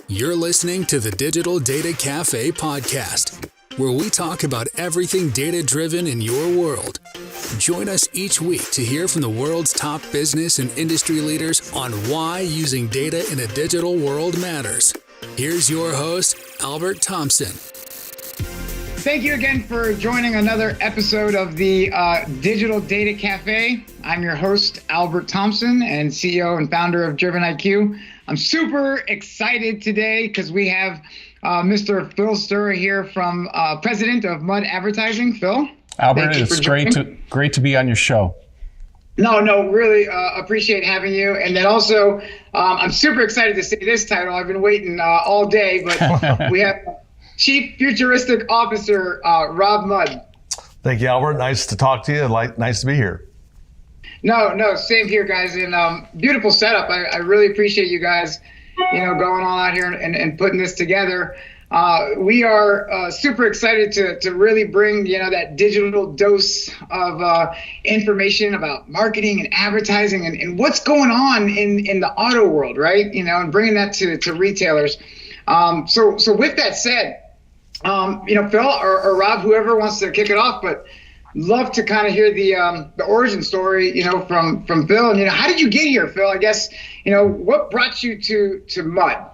You're listening to the Digital Data Café podcast, where we talk about everything data-driven in your world. Join us each week to hear from the world's top business and industry leaders on why using data in a digital world matters. Here's your host, Albert Thompson. Thank you again for joining another episode of the Digital Data Café. I'm your host, Albert Thompson, and CEO and founder of Driven IQ. I'm super excited today because we have Mr. Phil Sura here from president of Mudd Advertising. Phil? Albert, it's great to be on your show. No, really appreciate having you. And then also, I'm super excited to say this title. I've been waiting all day, but we have Chief Futuristic Officer, Rob Mudd. Thank you, Albert. Nice to talk to you. Nice to be here. No, same here, guys. And beautiful setup. I really appreciate you guys, going all out here and putting this together. We are super excited to really bring, that digital dose of information about marketing and advertising and what's going on in the auto world, right? And bringing that to retailers. So with that said, Phil or Rob, whoever wants to kick it off, but love to kind of hear the origin story, from Phil. And, how did you get here, Phil? I guess, what brought you to Mudd?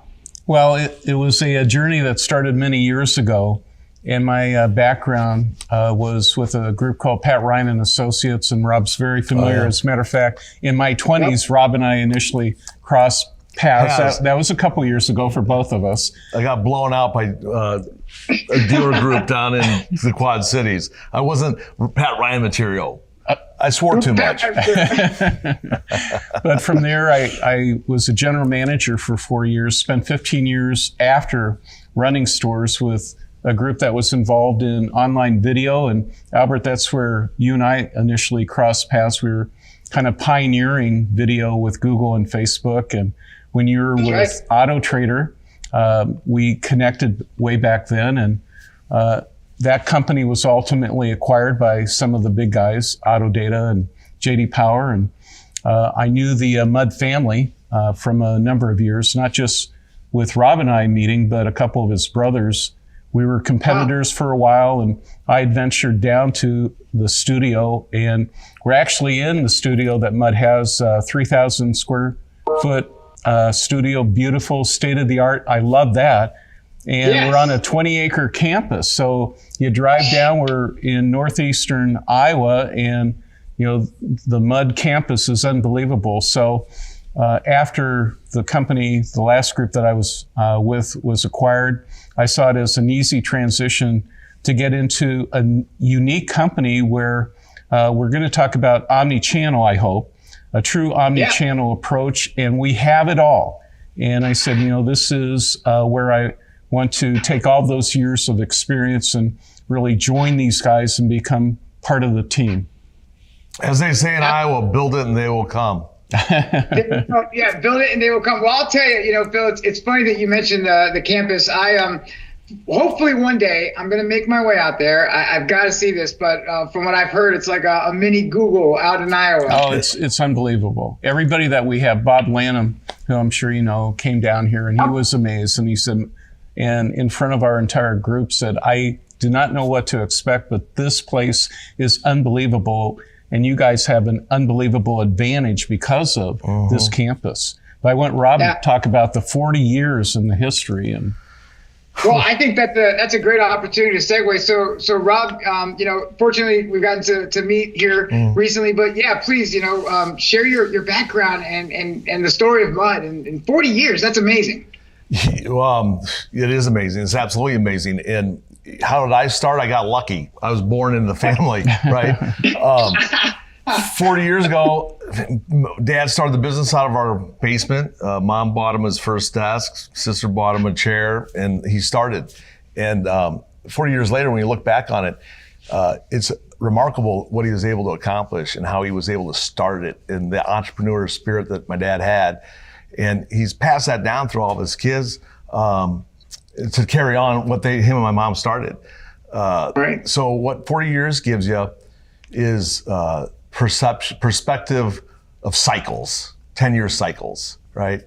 Well, it was a journey that started many years ago. And my background was with a group called Pat Ryan and Associates, and Rob's very familiar. Oh, yeah. As a matter of fact, in my 20s, yep. Rob and I initially crossed paths. That was a couple years ago for both of us. I got blown out by a dealer group down in the Quad Cities. I wasn't Pat Ryan material. I swore too much. But from there, I was a general manager for 4 years, spent 15 years after running stores with a group that was involved in online video. And Albert, that's where you and I initially crossed paths. We were kind of pioneering video with Google and Facebook. And when you were with Auto Trader, we connected way back then. And that company was ultimately acquired by some of the big guys, Auto Data and JD Power. And I knew the Mudd family from a number of years, not just with Rob and I meeting, but a couple of his brothers. We were competitors for a while, and I had ventured down to the studio, and we're actually in the studio that Mudd has, 3,000 square foot studio, beautiful, state-of-the-art. I love that. And yes. We're on a 20-acre campus. So you drive down, we're in northeastern Iowa, and the Mudd campus is unbelievable. So after the company, the last group that I was with was acquired, I saw it as an easy transition to get into a unique company where we're going to talk about omni-channel, I hope, a true omni-channel approach, and we have it all. And I said, this is where I want to take all those years of experience and really join these guys and become part of the team. As they say in Iowa, build it and they will come. Yeah, build it and they will come. Well, I'll tell you, Phil, it's funny that you mentioned the campus. Hopefully one day I'm going to make my way out there. I've got to see this, but from what I've heard, it's like a mini Google out in Iowa. Oh, it's unbelievable. Everybody that we have, Bob Lanham, who I'm sure you know, came down here and he was amazed. And he said, and in front of our entire group said, I do not know what to expect, but this place is unbelievable. And you guys have an unbelievable advantage because of this campus. But I want Rob to talk about the 40 years in the history. And well, I think that's a great opportunity to segue. So Rob, fortunately we've gotten to meet here recently, but please, share your background and the story of Mudd in 40 years. That's amazing. It is amazing. It's absolutely amazing. And how did I start? I got lucky. I was born into the family, right? 40 years ago, Dad started the business out of our basement. Mom bought him his first desk. Sister bought him a chair, and he started. And 40 years later, when you look back on it, it's remarkable what he was able to accomplish and how he was able to start it and the entrepreneur spirit that my dad had. And he's passed that down through all of his kids to carry on what him and my mom started. Right. So what 40 years gives you is perspective of cycles, 10-year cycles, right?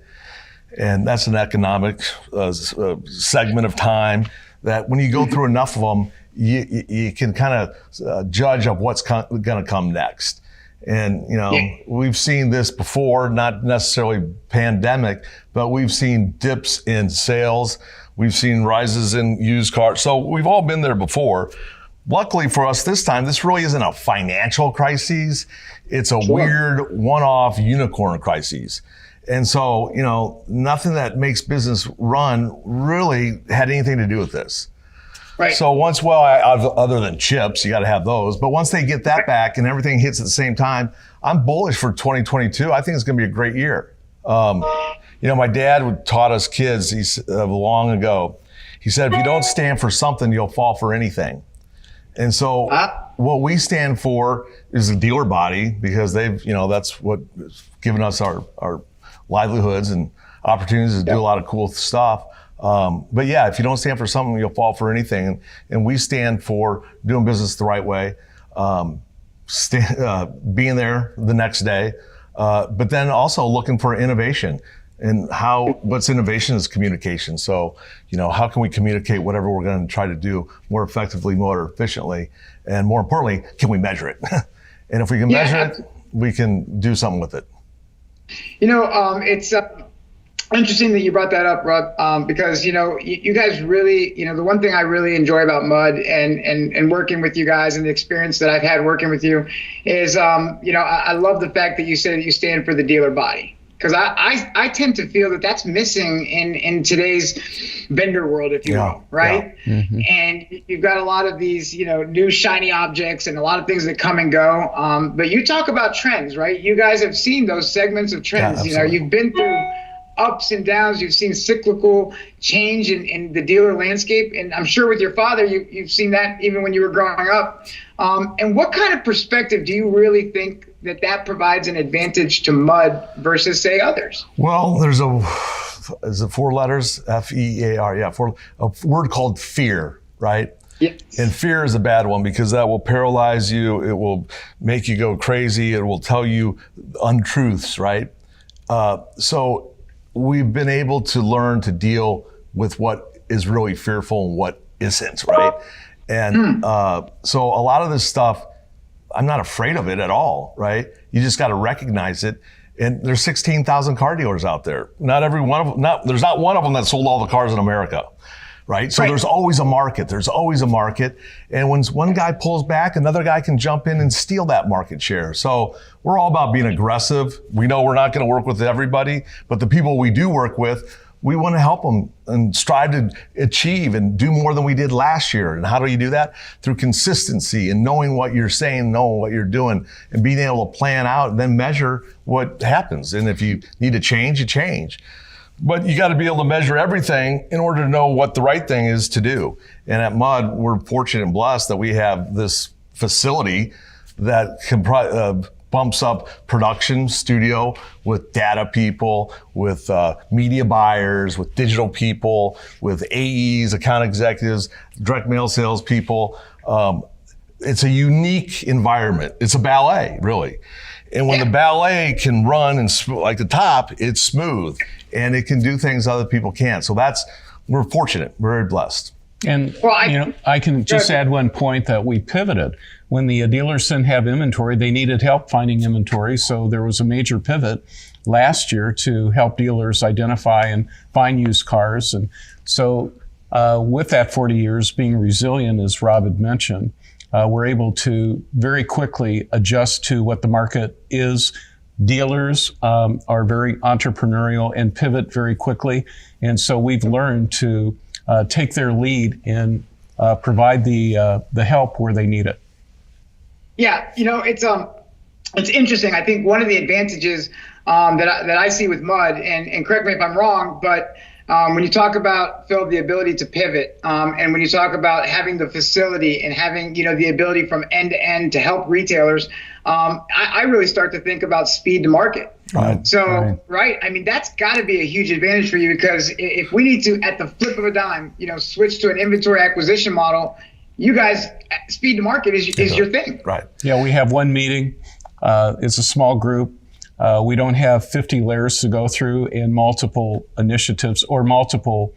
And that's an economic segment of time that when you go through enough of them, you can kind of judge of what's going to come next. And, we've seen this before, not necessarily pandemic, but we've seen dips in sales. We've seen rises in used cars. So we've all been there before. Luckily for us this time, this really isn't a financial crisis. It's a weird one-off unicorn crisis. And so, nothing that makes business run really had anything to do with this. Right. So other than chips, you got to have those. But once they get that back and everything hits at the same time, I'm bullish for 2022. I think it's going to be a great year. My dad taught us kids long ago. He said, if you don't stand for something, you'll fall for anything. And so what we stand for is a dealer body, because that's what's given us our livelihoods and opportunities to do a lot of cool stuff. But yeah, if you don't stand for something, you'll fall for anything. And we stand for doing business the right way, being there the next day, but then also looking for innovation. And what's innovation is communication. So, how can we communicate whatever we're going to try to do more effectively, more efficiently, and more importantly, can we measure it? And if we can measure it, we can do something with it. It's interesting that you brought that up, Rob, because, you guys really, the one thing I really enjoy about Mudd and working with you guys and the experience that I've had working with you is, I love the fact that you say that you stand for the dealer body. Because I tend to feel that that's missing in today's vendor world, if you will, right? Yeah. Mm-hmm. And you've got a lot of these, new shiny objects and a lot of things that come and go. But you talk about trends, right? You guys have seen those segments of trends. You've been through ups and downs. You've seen cyclical change in the dealer landscape. And I'm sure with your father, you've seen that even when you were growing up. And what kind of perspective do you really think that provides an advantage to Mudd versus, say, others? Well, there's is it 4 letters? F-E-A-R, yeah, a word called fear, right? Yes. And fear is a bad one, because that will paralyze you. It will make you go crazy. It will tell you untruths, right? So we've been able to learn to deal with what is really fearful and what isn't, right? And so a lot of this stuff, I'm not afraid of it at all, right? You just got to recognize it. And there's 16,000 car dealers out there. Not every one of them, there's not one of them that sold all the cars in America, right? So there's always a market. There's always a market. And when one guy pulls back, another guy can jump in and steal that market share. So we're all about being aggressive. We know we're not going to work with everybody, but the people we do work with, we want to help them and strive to achieve and do more than we did last year. And how do you do that? Through consistency and knowing what you're saying, knowing what you're doing, and being able to plan out and then measure what happens. And if you need to change, you change. But you got to be able to measure everything in order to know what the right thing is to do. And at Mudd, we're fortunate and blessed that we have this facility that can bumps up production studio with data people, with media buyers, with digital people, with AEs, account executives, direct mail sales people. It's a unique environment. It's a ballet, really. And when the ballet can run and like the top, it's smooth and it can do things other people can't. So we're fortunate. We're very blessed. And I can just add one point that we pivoted. When the dealers didn't have inventory, they needed help finding inventory. So there was a major pivot last year to help dealers identify and find used cars. And so with that 40 years being resilient, as Rob had mentioned, we're able to very quickly adjust to what the market is. Dealers are very entrepreneurial and pivot very quickly. And so we've learned to take their lead and provide the help where they need it. Yeah, it's interesting. I think one of the advantages that I see with Mudd, and correct me if I'm wrong, but when you talk about, Phil, the ability to pivot, and when you talk about having the facility and having the ability from end to end to help retailers, I really start to think about speed to market. Right. So, right. I mean, that's got to be a huge advantage for you, because if we need to, at the flip of a dime, switch to an inventory acquisition model, you guys, speed to market is your thing. Right. Yeah, we have one meeting. It's a small group. We don't have 50 layers to go through and multiple initiatives or multiple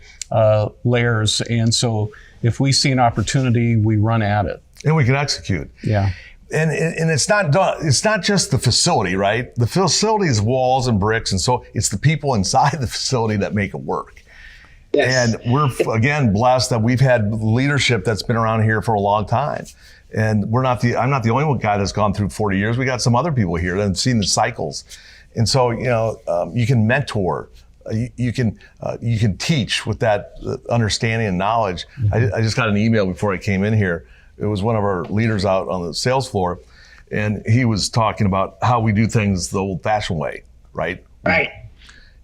layers. And so if we see an opportunity, we run at it. And we can execute. Yeah. And it's not done. It's not just the facility, right? The facility is walls and bricks, and so it's the people inside the facility that make it work. Yes. And we're again blessed that we've had leadership that's been around here for a long time. And I'm not the only guy that's gone through 40 years. We got some other people here that have seen the cycles, and so you can mentor. You can teach with that understanding and knowledge. Mm-hmm. I just got an email before I came in here. It was one of our leaders out on the sales floor, and he was talking about how we do things the old-fashioned way, right? Right.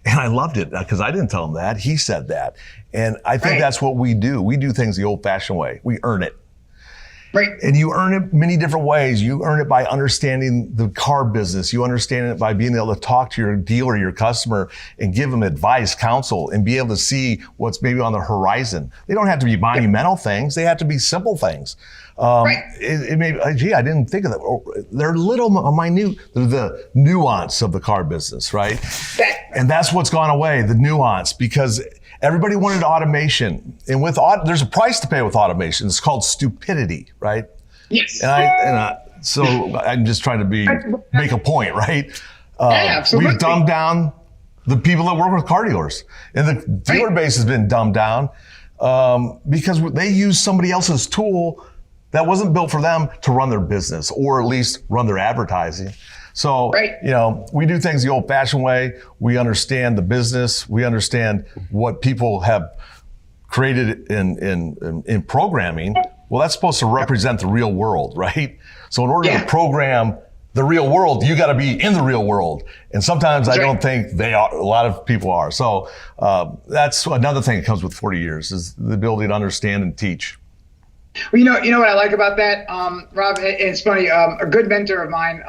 And I loved it because I didn't tell him that. He said that. And I think that's what we do. We do things the old-fashioned way. We earn it. Right. And you earn it many different ways. You earn it by understanding the car business. You understand it by being able to talk to your dealer, your customer, and give them advice, counsel, and be able to see what's maybe on the horizon. They don't have to be monumental things. They have to be simple things. It may, gee, I didn't think of that. They're little minute, the nuance of the car business, right? And that's what's gone away, the nuance, because everybody wanted automation. And there's a price to pay with automation. It's called stupidity, right? Yes. So I'm just trying to make a point, right? Absolutely. We've dumbed down the people that work with car dealers. And the dealer base has been dumbed down because they use somebody else's tool that wasn't built for them to run their business or at least run their advertising. So, we do things the old-fashioned way. We understand the business. We understand what people have created in programming. Well, that's supposed to represent the real world, right? So in order to program the real world, you got to be in the real world. And sometimes I don't think they are. A lot of people are. So that's another thing that comes with 40 years is the ability to understand and teach. Well, you know what I like about that, Rob? It's funny. A good mentor of mine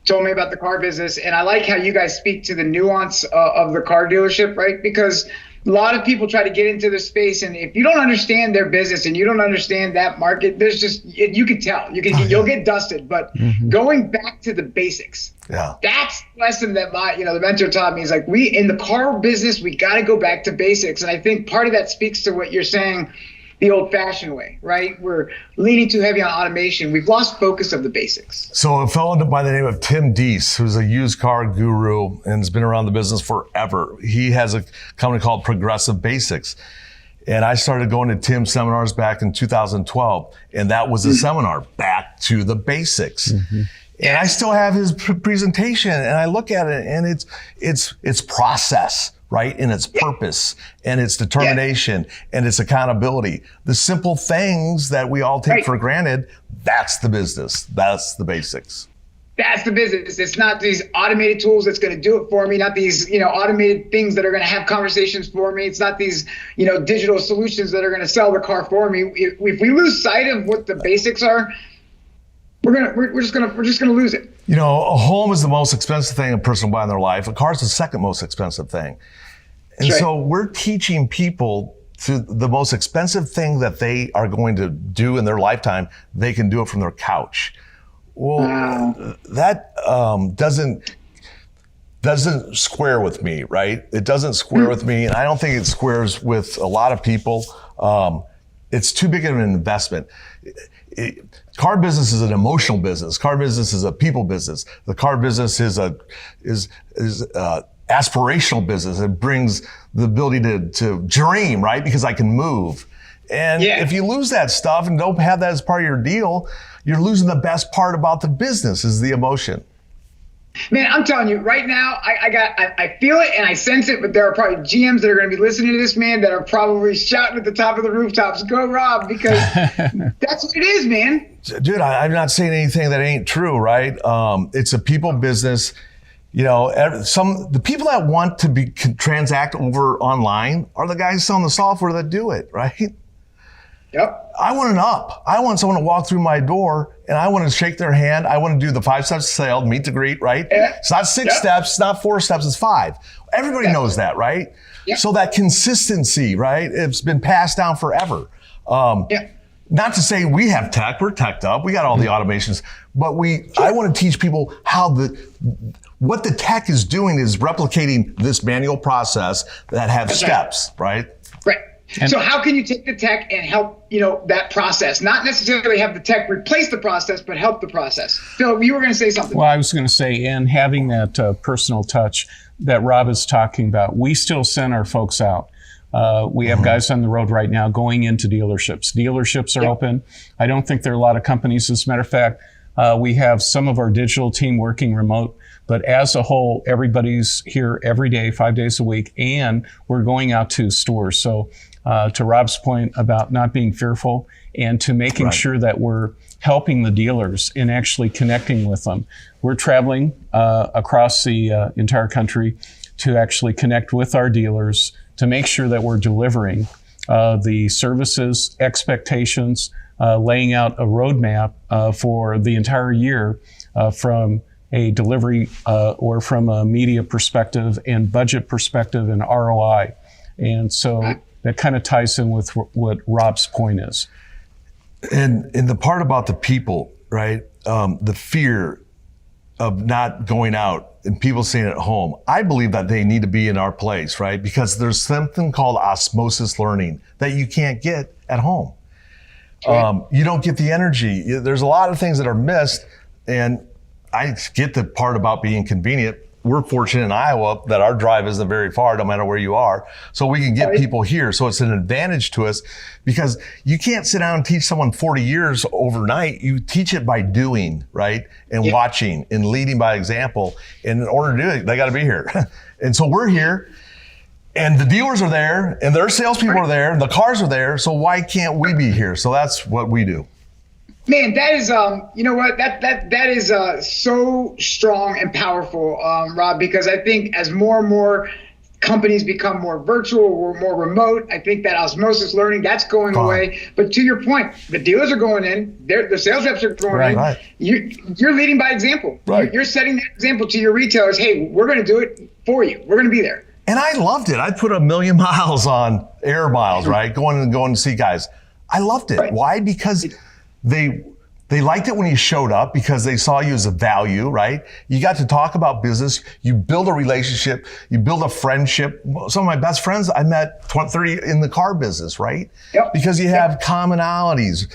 told me about the car business, and I like how you guys speak to the nuance of the car dealership, right? Because a lot of people try to get into the space, and if you don't understand their business and you don't understand that market, you can tell. You'll get dusted. But going back to the basics, that's the lesson that the mentor taught me. Is like in the car business, we got to go back to basics, and I think part of that speaks to what you're saying. The old-fashioned way, right? We're leaning too heavy on automation. We've lost focus of the basics. So a fellow by the name of Tim Deese, who's a used car guru and has been around the business forever. He has a company called Progressive Basics. And I started going to Tim's seminars back in 2012. And that was a seminar, Back to the Basics. Mm-hmm. And I still have his presentation, and I look at it, and it's process, right? And its purpose, and its determination, and its accountability. The simple things that we all take for granted, that's the business. That's the basics. That's the business. It's not these automated tools that's going to do it for me, not these, automated things that are going to have conversations for me. It's not these, digital solutions that are going to sell the car for me. If we lose sight of what the basics are, we're just gonna lose it. A home is the most expensive thing a person will buy in their life. A car is the second most expensive thing. And so we're teaching people to the most expensive thing that they are going to do in their lifetime. They can do it from their couch. Well, that doesn't square with me, right? It doesn't square with me, and I don't think it squares with a lot of people. It's too big of an investment. Car business is an emotional business. Car business is a people business. The car business is aspirational business. It brings the ability to dream, right? Because I can move. And if you lose that stuff and don't have that as part of your deal, you're losing the best part about the business is the emotion. Man, I'm telling you right now, I feel it and I sense it, but there are probably GMs that are going to be listening to this, man, that are probably shouting at the top of the rooftops, "Go Rob," because that's what it is, man. Dude, I'm not saying anything that ain't true, right? It's a people business. The people that want to transact over online are the guys selling the software that do it, right? Yep. I want an up. I want someone to walk through my door and I want to shake their hand. I want to do the 5 steps to sale, meet the greet, right? Yeah. It's not 6 steps, it's not 4 steps, it's 5. Everybody knows that, right? Yeah. So that consistency, right? It's been passed down forever. Not to say we have tech, we're teched up, we got all the automations, but I want to teach people how what the tech is doing is replicating this manual process that have steps, right? Right. So how can you take the tech and help, that process? Not necessarily have the tech replace the process, but help the process. Phil, you were going to say something. Well, I was going to say, and having that personal touch that Rob is talking about, we still send our folks out. We have guys on the road right now going into dealerships. Dealerships are open. I don't think there are a lot of companies. As a matter of fact, we have some of our digital team working remote, but as a whole, everybody's here every day, 5 days a week, and we're going out to stores. So to Rob's point about not being fearful and to making sure that we're helping the dealers in actually connecting with them. We're traveling across the entire country to actually connect with our dealers to make sure that we're delivering the services, expectations, laying out a roadmap for the entire year from a delivery or from a media perspective and budget perspective and ROI. And so that kind of ties in with what Rob's point is. And the part about the people, right? The fear of not going out and people staying at home. I believe that they need to be in our place, right? Because there's something called osmosis learning that you can't get at home. You don't get the energy. There's a lot of things that are missed. And I get the part about being convenient. We're fortunate in Iowa that our drive isn't very far, no matter where you are. So we can get people here. So it's an advantage to us because you can't sit down and teach someone 40 years overnight. You teach it by doing, right? And watching and leading by example. And in order to do it, they got to be here. And so we're here and the dealers are there and their salespeople are there and the cars are there. So why can't we be here? So that's what we do. Man, that is, you know what, that is so strong and powerful, Rob, because I think as more and more companies become more virtual or more remote, I think that osmosis learning, that's going away. But to your point, the dealers are going in, the sales reps are going in. Right. You're leading by example. Right. You're setting the example to your retailers. Hey, we're going to do it for you. We're going to be there. And I loved it. I put 1 million miles on air miles, right? Going to see guys. I loved it. Right. Why? Because they liked it when you showed up because they saw you as a value, right? You got to talk about business. You build a relationship. You build a friendship. Some of my best friends I met 30 in the car business, right? Yep. Because you have commonalities.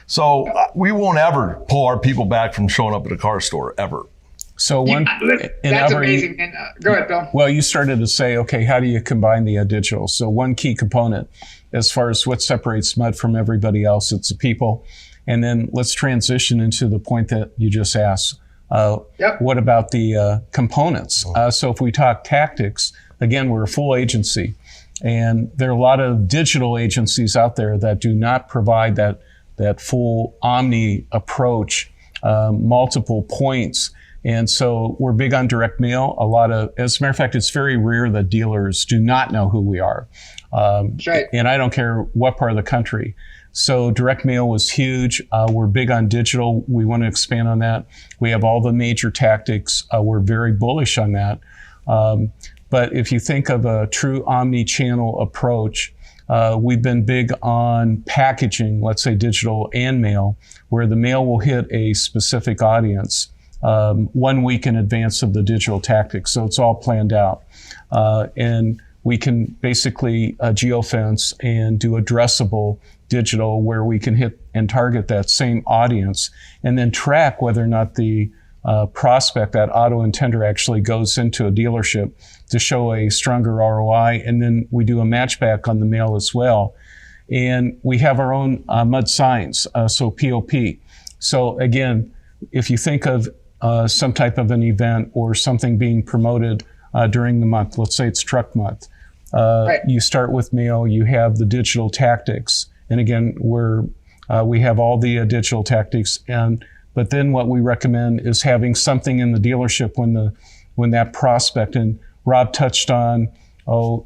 So we won't ever pull our people back from showing up at a car store, ever. So that's amazing. And, go ahead, Bill. Well, you started to say, okay, how do you combine the digital? So one key component as far as what separates Mudd from everybody else, it's the people. And then let's transition into the point that you just asked. What about the components? So if we talk tactics, again, we're a full agency. And there are a lot of digital agencies out there that do not provide that full omni approach, multiple points. And so we're big on direct mail. As a matter of fact, it's very rare that dealers do not know who we are. Right. And I don't care what part of the country. So direct mail was huge. We're big on digital. We want to expand on that. We have all the major tactics. We're very bullish on that. But if you think of a true omni-channel approach, we've been big on packaging, let's say digital and mail, where the mail will hit a specific audience 1 week in advance of the digital tactics. So it's all planned out. And we can basically geofence and do addressable digital where we can hit and target that same audience and then track whether or not the prospect, that auto intender, actually goes into a dealership to show a stronger ROI. And then we do a matchback on the mail as well. And we have our own Mudd signs, so POP. So again, if you think of some type of an event or something being promoted during the month, let's say it's truck month, you start with mail, you have the digital tactics. And again, we have all the digital tactics, but then what we recommend is having something in the dealership when that prospect, and Rob touched on,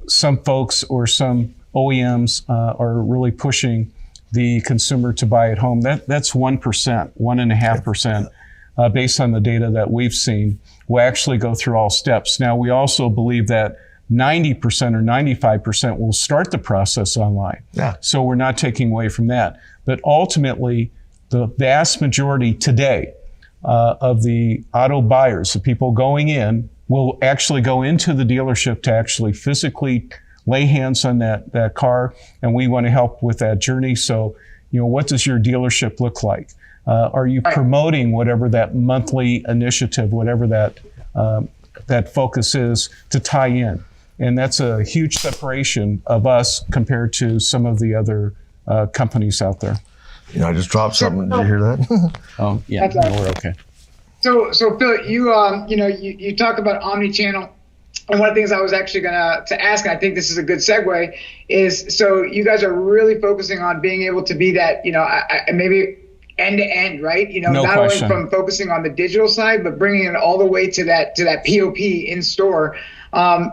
some folks or some OEMs are really pushing the consumer to buy at home. That's 1%, 1.5%, based on the data that we've seen. We'll actually go through all steps. Now, we also believe that 90% or 95% will start the process online. Yeah. So we're not taking away from that. But ultimately, the vast majority today of the auto buyers, the people going in, will actually go into the dealership to actually physically lay hands on that car, and we want to help with that journey. So, what does your dealership look like? Are you promoting whatever that monthly initiative, whatever that focus is, to tie in? And that's a huge separation of us compared to some of the other companies out there. I just dropped something. Did you hear that? Oh, yeah, no, we're okay. So Phil, you talk about omni-channel, and one of the things I was actually to ask, and I think this is a good segue, is so you guys are really focusing on being able to be that, maybe end to end, right? No not question. only from focusing on the digital side, but bringing it all the way to that POP in store.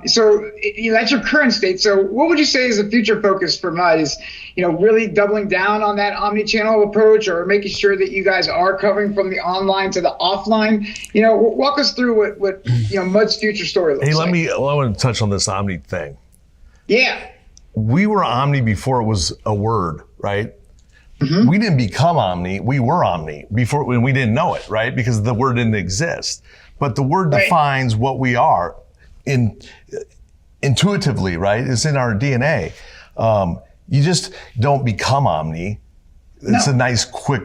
So that's your current state. So what would you say is the future focus for Mudd? Is really doubling down on that omni-channel approach, or making sure that you guys are covering from the online to the offline? Walk us through what Mudd's future story looks like. I want to touch on this omni thing. Yeah. We were omni before it was a word, right? Mm-hmm. We didn't become omni. We were omni before when we didn't know it, right? Because the word didn't exist. But the word defines what we are intuitively, right? It's in our DNA. You just don't become omni. It's a nice, quick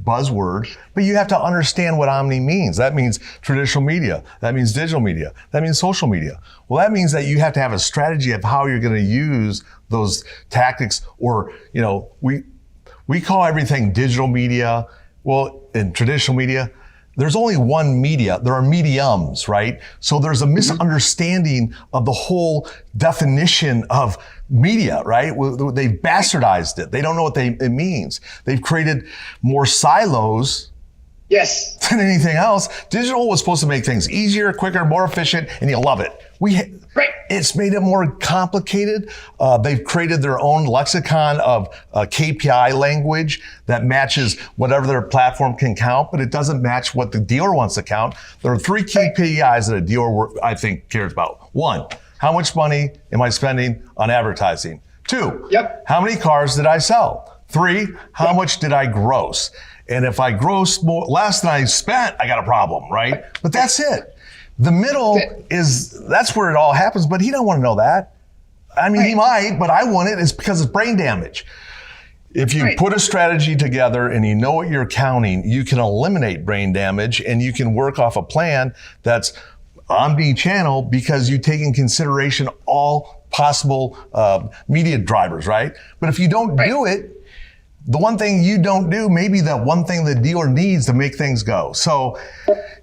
buzzword, but you have to understand what omni means. That means traditional media. That means digital media. That means social media. Well, that means that you have to have a strategy of how you're going to use those tactics, or, we call everything digital media. Well, in traditional media, there's only one media. There are mediums, right? So there's a misunderstanding of the whole definition of media, right? They've bastardized it. They don't know what it means. They've created more silos than anything else. Digital was supposed to make things easier, quicker, more efficient, and you love it. It's made it more complicated. They've created their own lexicon of KPI language that matches whatever their platform can count, but it doesn't match what the dealer wants to count. There are 3 KPIs that a dealer, I think, cares about. 1, how much money am I spending on advertising? 2, how many cars did I sell? 3, how much did I gross? And if I gross less than I spent, I got a problem, right? But that's it. The middle that's where it all happens, but he don't want to know that. I mean, he might, but I want it. It's because it's brain damage. If you put a strategy together and you know what you're counting, you can eliminate brain damage, and you can work off a plan that's omni-channel because you take in consideration all possible media drivers, right? But if you don't do it, the one thing you don't do, maybe the one thing the dealer needs to make things go. So,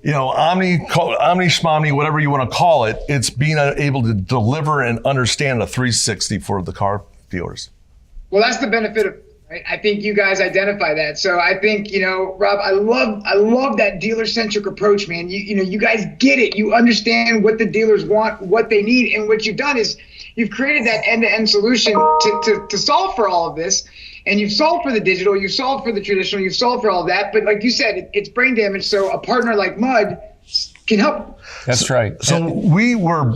omni, schmomni, whatever you want to call it, it's being able to deliver and understand a 360 for the car dealers. Well, that's the benefit of, right? I think you guys identify that. So I think, Rob, I love that dealer-centric approach, man. You guys get it. You understand what the dealers want, what they need, and what you've done is you've created that end-to-end solution to solve for all of this. And you've solved for the digital, you've solved for the traditional, you've solved for all that. But like you said, it's brain damage. So a partner like Mudd can help. That's right. So we were,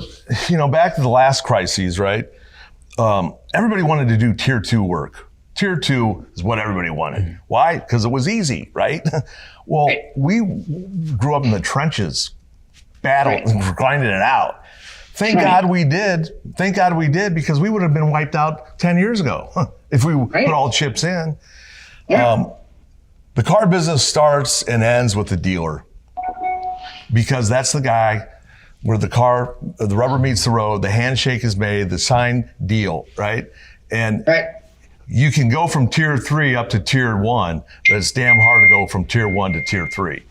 back to the last crises, right? Everybody wanted to do tier 2 work. Tier 2 is what everybody wanted. Why? Because it was easy, right? Well, we grew up in the trenches, grinding it out. Thank God we did. Thank God we did, because we would have been wiped out 10 years ago if we put all chips in. The car business starts and ends with the dealer, because that's the guy where the rubber meets the road, the handshake is made, the signed deal, right? And you can go from tier 3 up to tier 1, but it's damn hard to go from tier 1 to tier 3.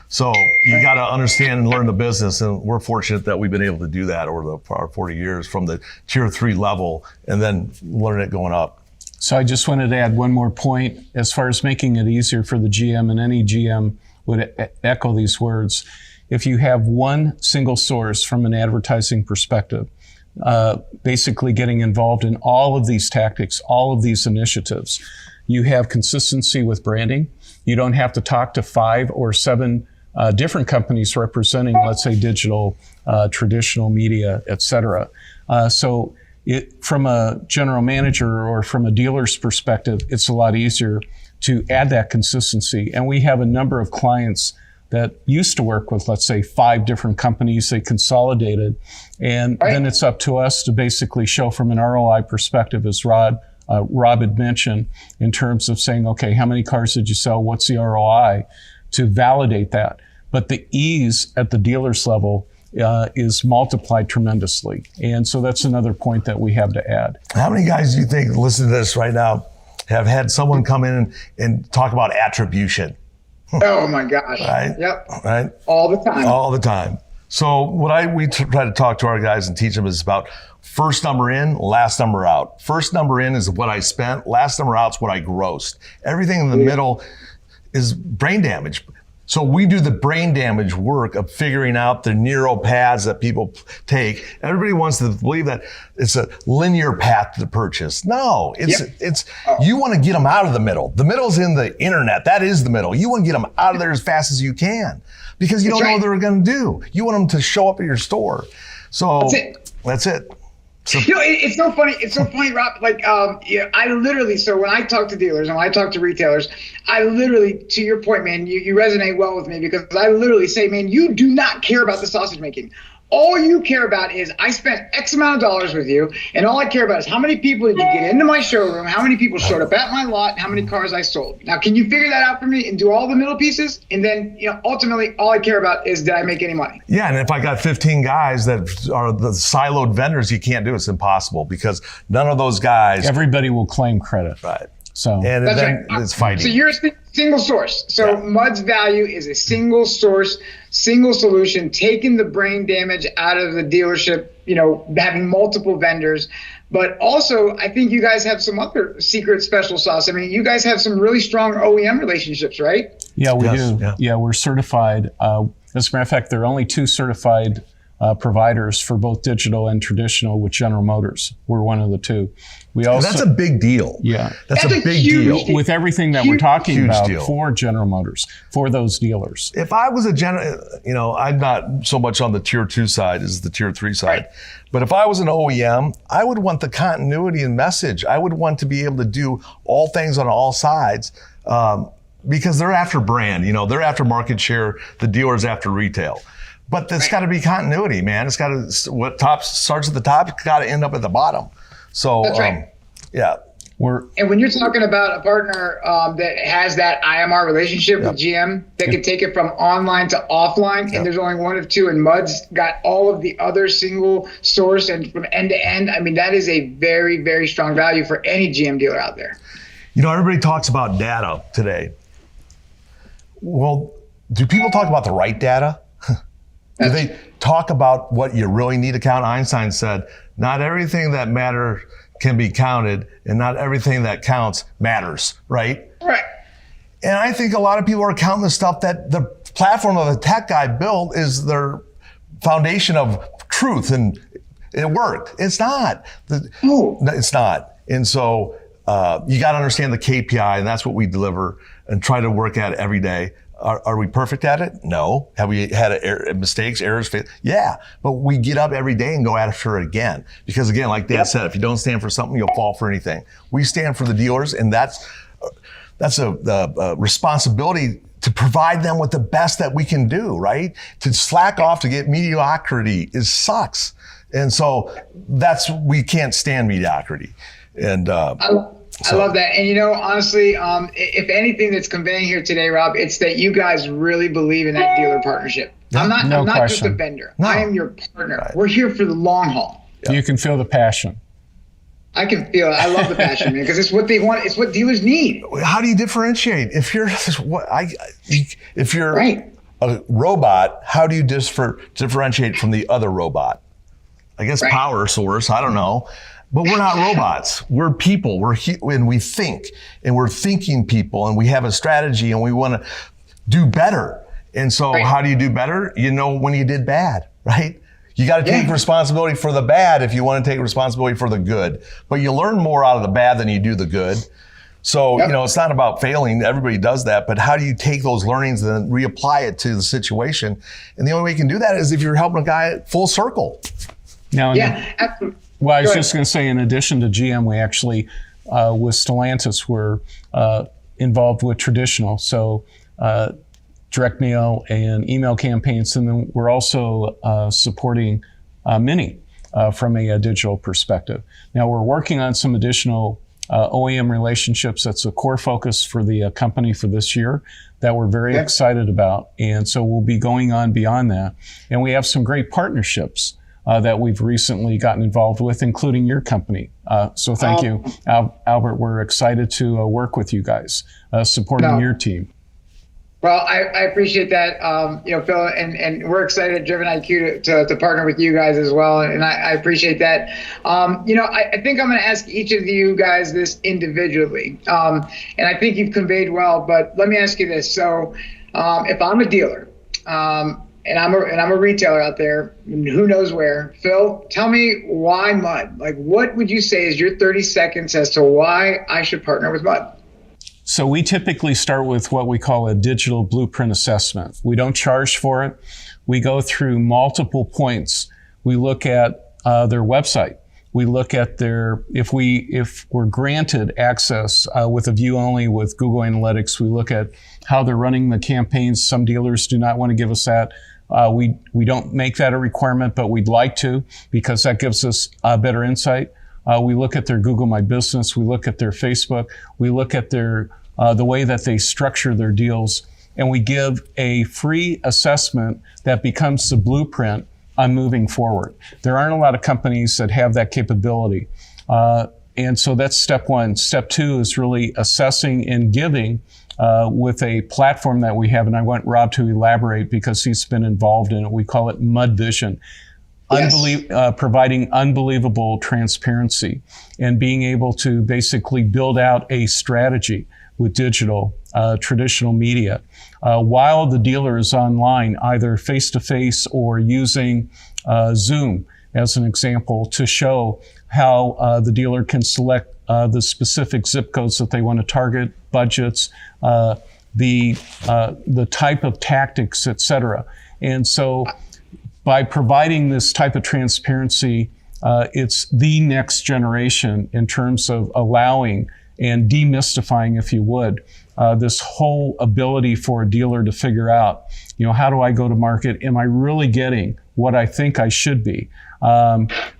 So you got to understand and learn the business, and we're fortunate that we've been able to do that over our 40 years from the tier 3 level, and then learn it going up. So I just wanted to add one more point as far as making it easier for the GM, and any GM would echo these words. If you have one single source from an advertising perspective, basically getting involved in all of these tactics, all of these initiatives, you have consistency with branding. You don't have to talk to 5 or 7 different companies representing, let's say, digital, traditional media, et cetera. So from a general manager or from a dealer's perspective, it's a lot easier to add that consistency. And we have a number of clients that used to work with, let's say, 5 different companies. They consolidated. And then it's up to us to basically show from an ROI perspective, as Rob had mentioned, in terms of saying, okay, how many cars did you sell? What's the ROI? To validate that. But the ease at the dealer's level is multiplied tremendously. And so that's another point that we have to add. How many guys do you think, listen to this right now, have had someone come in and talk about attribution? Oh my gosh. Right? Yep. Right? All the time. All the time. So what we try to talk to our guys and teach them is about first number in, last number out. First number in is what I spent. Last number out is what I grossed. Everything in the middle is brain damage. So we do the brain damage work of figuring out the neural paths that people take. Everybody wants to believe that it's a linear path to purchase. No, it's you want to get them out of the middle. The middle's in the internet. That is the middle. You want to get them out of there as fast as you can because you don't know what they're going to do. You want them to show up at your store. So that's it. So, it's so funny. It's so funny, Rob. Like, I literally, so when I talk to dealers and when I talk to retailers, I literally, to your point, man, you resonate well with me because I literally say, man, you do not care about the sausage making. All you care about is I spent X amount of dollars with you, and all I care about is how many people did you get into my showroom, how many people showed up at my lot, and how many cars I sold. Now, can you figure that out for me and do all the middle pieces? And then, ultimately, all I care about is did I make any money? Yeah, and if I got 15 guys that are the siloed vendors, you can't do it. It's impossible because none of those guys. Everybody will claim credit. Right. So and then it's fighting. So you're a single source. So Mudd's value is a single source, single solution, taking the brain damage out of the dealership, having multiple vendors. But also, I think you guys have some other secret special sauce. I mean, you guys have some really strong OEM relationships, right? Yeah, we do. Yeah, we're certified. As a matter of fact, there are only 2 certified providers for both digital and traditional with General Motors. We're one of the 2. We also, that's a big deal. Yeah. That's a big deal. With everything that we're talking about for General Motors, for those dealers. If I was I'm not so much on the tier 2 side as the tier 3 side. Right. But if I was an OEM, I would want the continuity and message. I would want to be able to do all things on all sides because they're after brand. They're after market share. The dealer's after retail. But there's got to be continuity, man. It's got to, what starts at the top, it's got to end up at the bottom. So, that's right. Yeah. And when you're talking about a partner that has that IMR relationship with GM, that can take it from online to offline, and there's only one of 2, and Mudd's got all of the other single source and from end to end, I mean, that is a very, very strong value for any GM dealer out there. Everybody talks about data today. Well, do people talk about the right data? Do they talk about what you really need to count? Einstein said, not everything that matters can be counted, and not everything that counts matters, right? Right. And I think a lot of people are counting the stuff that the platform of a tech guy built is their foundation of truth, and it worked. It's not. It's not. And so you got to understand the KPI, and that's what we deliver and try to work at every day. Are we perfect at it? No. Have we had mistakes, errors? Yeah. But we get up every day and go after it again. Because again, like Dad said, if you don't stand for something, you'll fall for anything. We stand for the dealers, and that's a responsibility to provide them with the best that we can do, right? To slack off to get mediocrity sucks. And so we can't stand mediocrity. And I love that. And honestly, if anything that's conveying here today, Rob, it's that you guys really believe in that dealer partnership. I'm not just a vendor. No. I am your partner. Right. We're here for the long haul. You can feel the passion. I can feel it. I love the passion, man, because it's what they want. It's what dealers need. How do you differentiate? If you're a robot, how do you differentiate from the other robot? I guess power source. I don't know. But we're not robots. We're people. And we think, and we're thinking people, and we have a strategy, and we want to do better. And so how do you do better? When you did bad, right? You got to take responsibility for the bad if you want to take responsibility for the good. But you learn more out of the bad than you do the good. So, it's not about failing. Everybody does that. But how do you take those learnings and then reapply it to the situation? And the only way you can do that is if you're helping a guy full circle. Absolutely. Well, I was just going to say, in addition to GM, we actually, with Stellantis, were involved with traditional. So direct mail and email campaigns. And then we're also supporting Mini from a digital perspective. Now we're working on some additional OEM relationships. That's a core focus for the company for this year that we're very excited about. And so we'll be going on beyond that. And we have some great partnerships that we've recently gotten involved with, including your company. So thank you, Albert. We're excited to work with you guys, supporting your team. Well, I appreciate that, Phil, and we're excited at Driven IQ to partner with you guys as well, and I appreciate that. I think I'm going to ask each of you guys this individually, and I think you've conveyed well, but let me ask you this. So if I'm a dealer, and I'm a retailer out there, who knows where, Phil, tell me why Mudd? Like, what would you say is your 30 seconds as to why I should partner with Mudd? So we typically start with what we call a digital blueprint assessment. We don't charge for it. We go through multiple points. We look at their website. We look at if we're granted access with a view only with Google Analytics, we look at how they're running the campaigns. Some dealers do not want to give us that. We don't make that a requirement, but we'd like to, because that gives us better insight. We look at their Google My Business. We look at their Facebook. We look at the way that they structure their deals, and we give a free assessment that becomes the blueprint on moving forward. There aren't a lot of companies that have that capability. And so that's step one. Step two is really assessing and giving with a platform that we have, and I want Rob to elaborate because he's been involved in it. We call it Mudd Vision. Providing unbelievable transparency and being able to basically build out a strategy with digital, traditional media, while the dealer is online, either face-to-face or using Zoom as an example to show how the dealer can select the specific zip codes that they want to target, budgets, the type of tactics, et cetera. And so by providing this type of transparency, it's the next generation in terms of allowing and demystifying, if you would, this whole ability for a dealer to figure out, how do I go to market? Am I really getting what I think I should be?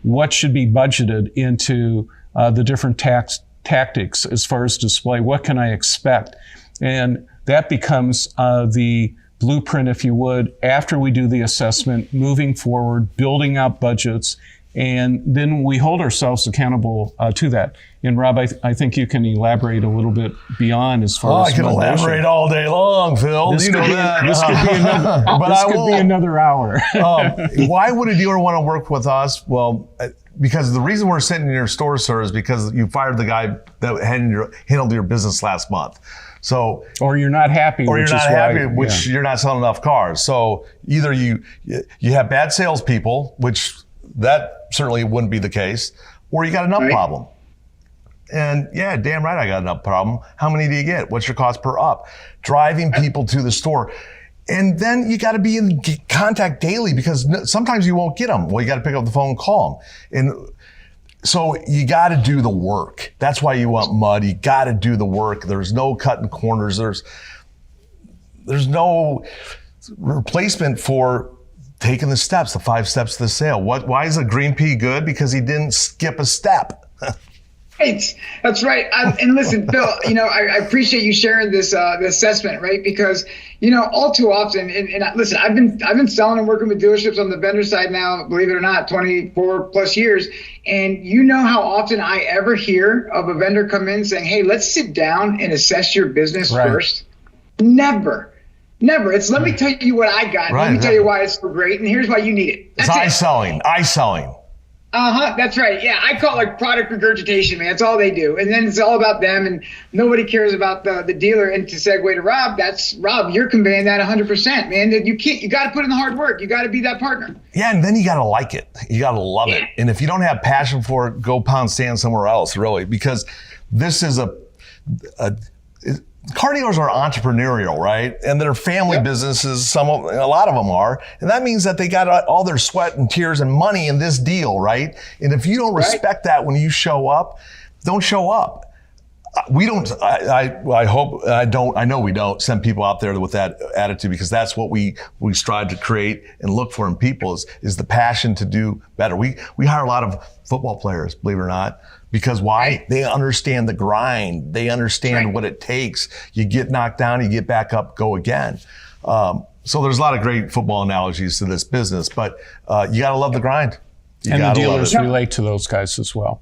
What should be budgeted into the different tactics as far as display? What can I expect? And that becomes the blueprint, if you would, after we do the assessment, moving forward, building out budgets, and then we hold ourselves accountable to that. And Rob, I think you can elaborate a little bit beyond as far as I can elaborate all day long, Phil. This could be another hour. Why would a dealer want to work with us? Well, because the reason we're sitting in your store, sir, is because you fired the guy that handled your business last month. So, or you're not happy, you're not selling enough cars. So either you have bad salespeople, which that certainly wouldn't be the case, or you got a nut problem. And yeah, damn right, I got a nut problem. How many do you get? What's your cost per up? Driving people to the store. And then you got to be in contact daily because sometimes you won't get them. Well, you got to pick up the phone and call them. And so you got to do the work. That's why you want Mudd. You got to do the work. There's no cutting corners. There's no replacement for taking the steps, the 5 steps to the sale. Why is a green pea good? Because he didn't skip a step. Right. That's right. And listen, Phil, I appreciate you sharing this the assessment, right? Because, all too often, and listen, I've been selling and working with dealerships on the vendor side now, believe it or not, 24 plus years. And you know how often I ever hear of a vendor come in saying, hey, let's sit down and assess your business first. Never. It's let me tell you what I got. Let me tell you why it's so great. And here's why you need it. It's eye-selling. That's right. Yeah, I call it product regurgitation, man. That's all they do. And then it's all about them, and nobody cares about the dealer. And to segue to Rob, Rob, you're conveying that 100%, man. That you got to put in the hard work. You got to be that partner. Yeah, and then you got to like it. You got to love it. And if you don't have passion for it, go pound sand somewhere else, really, because this is car dealers are entrepreneurial, right? And they're family businesses. A lot of them are. And that means that they got all their sweat and tears and money in this deal, right? And if you don't respect that when you show up, don't show up. We don't, I hope, I know we don't send people out there with that attitude, because that's what we strive to create and look for in people is the passion to do better. We hire a lot of football players, believe it or not, because why? Right. They understand the grind. They understand what it takes. You get knocked down, you get back up, go again. So there's a lot of great football analogies to this business, but you got to love the grind. And the dealers relate to those guys as well.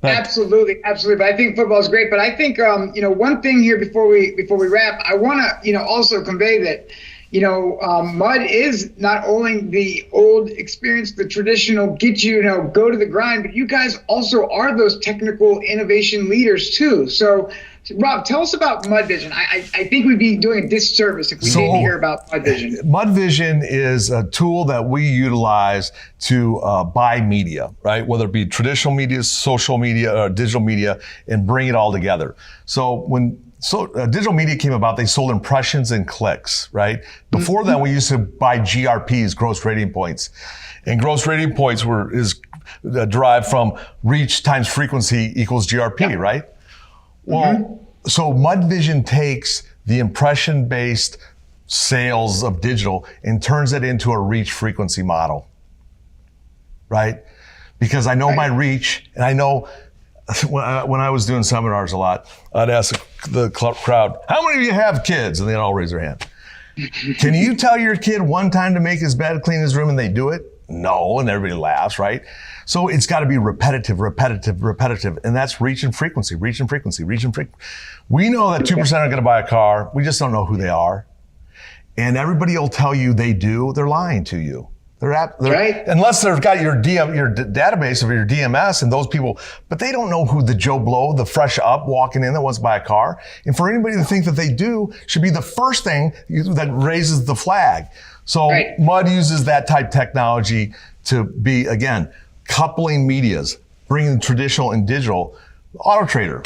But absolutely. But I think football is great. But I think one thing here before we wrap, I want to also convey that Mudd is not only the old experience, the traditional get go to the grind, but you guys also are those technical innovation leaders too. So Rob, tell us about Mudd Vision. I think we'd be doing a disservice if we didn't hear about Mudd Vision. Mudd Vision is a tool that we utilize to buy media, right? Whether it be traditional media, social media, or digital media, and bring it all together. So when digital media came about, they sold impressions and clicks, right? Before that, we used to buy GRPs, gross rating points. And gross rating points is derived from reach times frequency equals GRP, right? Well, so Mudd Vision takes the impression-based sales of digital and turns it into a reach frequency model, right? Because I know my reach, and I know when I was doing seminars a lot, I'd ask the crowd, how many of you have kids? And they'd all raise their hand. Can you tell your kid one time to make his bed, clean his room, and they do it? No, and everybody laughs, right? So it's got to be repetitive, and that's reach and frequency. We know that 2% are going to buy a car. We just don't know who they are. And everybody will tell you they do. They're lying to you. They're right. Unless they've got your database of your DMS and those people, but they don't know who the Joe Blow, the fresh up walking in that wants to buy a car. And for anybody to think that they do should be the first thing that raises the flag. So Mudd uses that type technology to be, again, coupling medias, bringing traditional and digital. AutoTrader,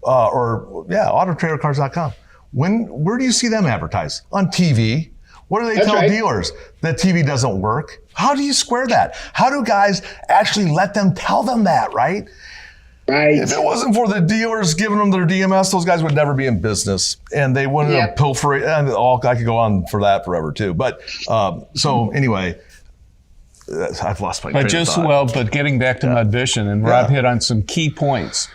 AutoTraderCars.com. Where do you see them advertised? On TV. What do they tell dealers? That TV doesn't work. How do you square that? How do guys actually let them tell them that, right? Right. If it wasn't for the dealers giving them their DMS, those guys would never be in business, and they wouldn't have pilfered. And I could go on for that forever too. But so anyway, I've lost my train of thought. But getting back to Mudd Vision, and Rob hit on some key points.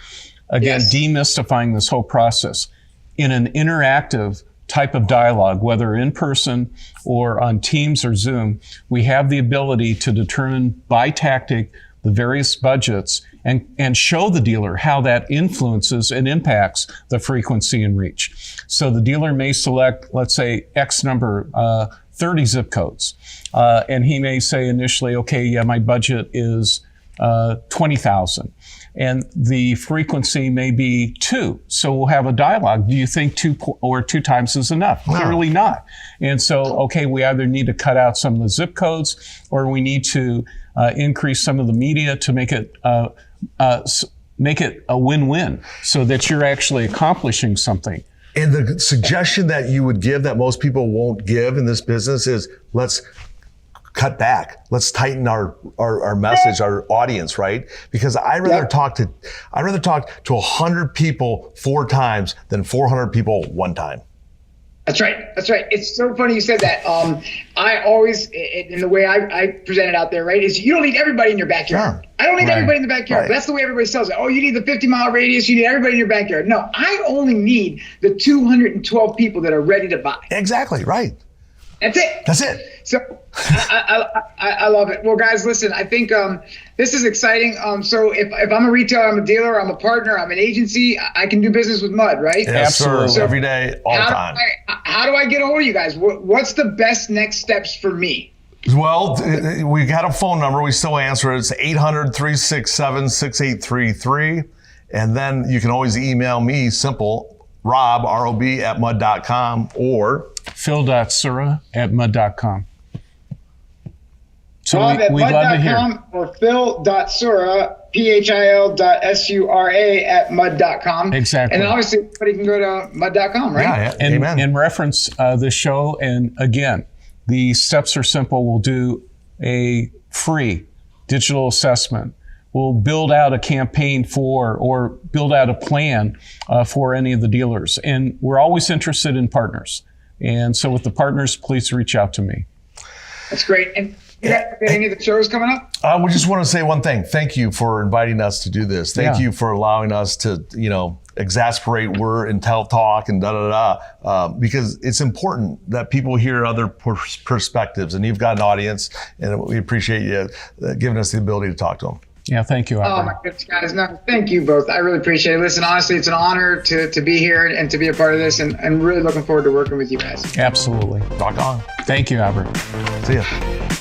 Again, demystifying this whole process in an interactive type of dialogue, whether in person or on Teams or Zoom. We have the ability to determine by tactic the various budgets and show the dealer how that influences and impacts the frequency and reach. So the dealer may select, let's say, X number, 30 zip codes. And he may say initially, okay, my budget is 20,000. And the frequency may be 2. So we'll have a dialogue. Do you think 2 times is enough? No. Clearly not. And so, okay, we either need to cut out some of the zip codes, or we need to increase some of the media to make it a win-win, so that you're actually accomplishing something. And the suggestion that you would give that most people won't give in this business is, let's cut back. Let's tighten our message, our audience, right? Because I'd rather talk to 100 people 4 times than 400 people 1 time. That's right. It's so funny you said that. I always, in the way I present it out there, right, is you don't need everybody in your backyard. I don't need everybody in the backyard. That's the way everybody sells it. Oh, you need the 50-mile radius. You need everybody in your backyard. No, I only need the 212 people that are ready to buy. Exactly, right. That's it. So I love it. Well, guys, listen, I think this is exciting. So if I'm a retailer, I'm a dealer, I'm a partner, I'm an agency, I can do business with Mudd, right? Yes, sir. So every day, all the time. How do I get a hold of you guys? What's the best next steps for me? Well, we got a phone number. We still answer it. It's 800-367-6833. And then you can always email me, simple, Rob, R-O-B, @mudd.com, or phil.sura@mudd.com. So we'd love to hear. Or phil.sura, phil.sura@mudd.com. Exactly. And then obviously everybody can go to mudd.com, right? Yeah. Amen. And reference this show. And again, the steps are simple. We'll do a free digital assessment will build out a campaign for or build out a plan for any of the dealers. And we're always interested in partners. And so with the partners, please reach out to me. That's great. And any of the shows coming up? We just want to say one thing. Thank you for inviting us to do this. Thank you for allowing us to, exasperate word and talk and because it's important that people hear other perspectives, and you've got an audience, and we appreciate you giving us the ability to talk to them. Yeah, thank you, Albert. Oh, my goodness, guys. No, thank you both. I really appreciate it. Listen, honestly, it's an honor to be here and to be a part of this, and really looking forward to working with you guys. Absolutely. Talk on. Thank you, Albert. See ya.